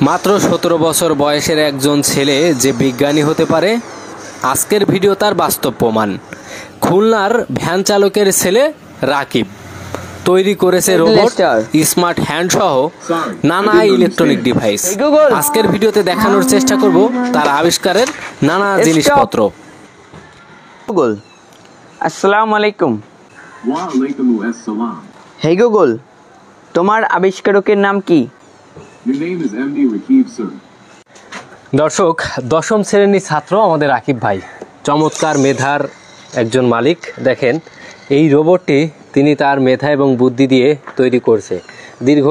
মাত্র 17 বছর বয়সের একজন ছেলে যে বিজ্ঞানী হতে পারে, আজকের ভিডিও তার বাস্তব প্রমাণ। খুলনার ভ্যান চালকের ছেলে রাকিব তৈরি করেছে রোবট, স্মার্ট হ্যান্ড সহ নানা ইলেকট্রনিক ডিভাইস। আজকের ভিডিওতে দেখানোর চেষ্টা করব তার আবিষ্কারের নানা জিনিসপত্র। গুগল, আসসালামু আলাইকুম। ওয়ালাইকুম আসসালাম। হে গুগল, তোমার আবিষ্কারকের নাম কি? Your name is MD Rakib, sir. দর্শক, দশম শ্রেণীর ছাত্র আমাদের রাকিব ভাই, চমৎকার মেধার একজন মালিক। দেখেন এই রোবটটি তিনি তার মেধা এবং বুদ্ধি দিয়ে তৈরি করছে। দীর্ঘ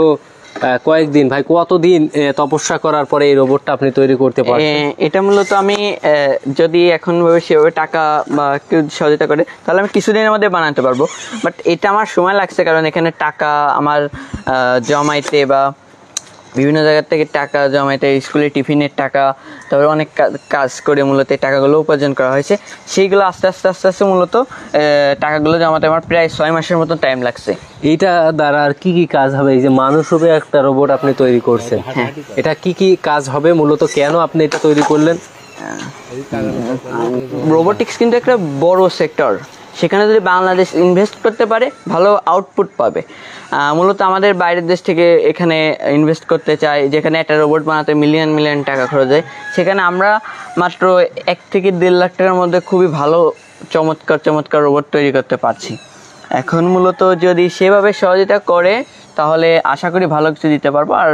কয়েকদিন, ভাই কতদিন তপস্যা করার পরে এই রোবটটা আপনি তৈরি করতে পারছেন? এটা মূলত আমি যদি এখন সেভাবে টাকা বা কেউ সহযোগিতা করে তাহলে আমি কিছুদিনের মধ্যে বানাতে পারবো, বাট এটা আমার সময় লাগছে, কারণ এখানে টাকা আমার জমাইতে বা বিভিন্ন জায়গা থেকে টাকা জমাইতে, স্কুলে টিফিনের টাকা, তারপরে অনেক কাজ করে মূলত এই টাকাগুলো উপার্জন করা হয়েছে। সেইগুলো আস্তে আস্তে মূলত টাকাগুলো জমাতে আমার প্রায় 6 মাসের মতো টাইম লাগছে। এইটা দ্বারা আর কি কি কাজ হবে? এই যে মানুষ রূপে একটা রোবট আপনি তৈরি করছেন, এটা কি কি কাজ হবে মূলত? কেন আপনি এটা তৈরি করলেন? রোবোটিক্স কিন্তু একটা বড় সেক্টর, সেখানে যদি বাংলাদেশ ইনভেস্ট করতে পারে ভালো আউটপুট পাবে। মূলত আমাদের বাইরের দেশ থেকে এখানে ইনভেস্ট করতে চায়, যেখানে একটা রোবট বানাতে মিলিয়ন টাকা খরচ হয়, সেখানে আমরা মাত্র 1 থেকে 1.5 লাখ টাকার মধ্যে খুবই ভালো চমৎকার রোবট তৈরি করতে পারছি। এখন মূলত যদি সেভাবে সহযোগিতা করে তাহলে আশা করি ভালো কিছু দিতে পারবো, আর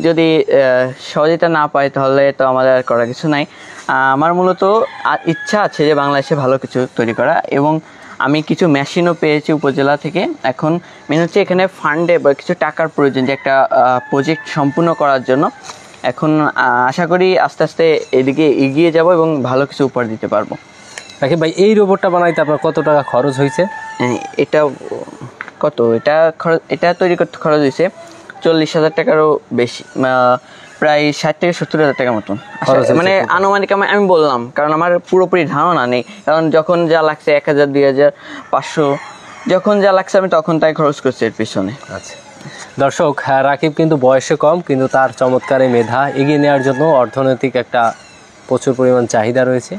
যদি সহযোগিতা না পাই তাহলে তো আমাদের আর করার কিছু নাই। আমার মূলত ইচ্ছা আছে যে বাংলাদেশে ভালো কিছু তৈরি করা, এবং আমি কিছু মেশিনও পেয়েছি উপজেলা থেকে। এখন মেন হচ্ছে এখানে ফান্ডে বা কিছু টাকার প্রয়োজন যে একটা প্রজেক্ট সম্পূর্ণ করার জন্য। এখন আশা করি আস্তে আস্তে এদিকে এগিয়ে যাব এবং ভালো কিছু উপহার দিতে পারবো। রাকিব ভাই, এই রোবটটা বানাইতে আপনার কত টাকা খরচ হয়েছে? এটা কত, এটা তৈরি করতে খরচ হয়েছে 40,000 টাকারও বেশি, প্রায় 60 থেকে 70,000 টাকার মতন, মানে আনুমানিক আমি বললাম, কারণ আমার পুরোপুরি ধারণা নেই। কারণ যখন যা লাগছে 1000, 2000, 500, যখন যা লাগছে আমি তখন তাই খরচ করছি এর পিছনে। আচ্ছা দর্শক, রাকিব কিন্তু বয়সে কম, কিন্তু তার চমৎকার মেধা এগিয়ে নেওয়ার জন্য অর্থনৈতিক একটা প্রচুর পরিমাণ চাহিদা রয়েছে,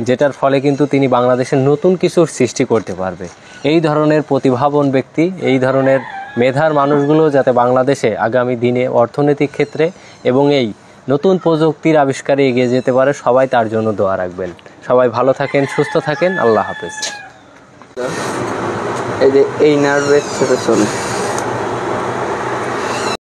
যেটার ফলে কিন্তু তিনি বাংলাদেশের নতুন কিছুর সৃষ্টি করতে পারবে। এই ধরনের প্রতিভাবান ব্যক্তি, এই ধরনের মেধার মানুষগুলো যাতে বাংলাদেশে আগামী দিনে অর্থনৈতিক ক্ষেত্রে এবং এই নতুন প্রযুক্তির আবিষ্কারে এগিয়ে যেতে পারে, সবাই তার জন্য দোয়া রাখবেন। সবাই ভালো থাকেন, সুস্থ থাকেন, আল্লাহ হাফেজ। এই যে এই নার্ভের সাথে চলে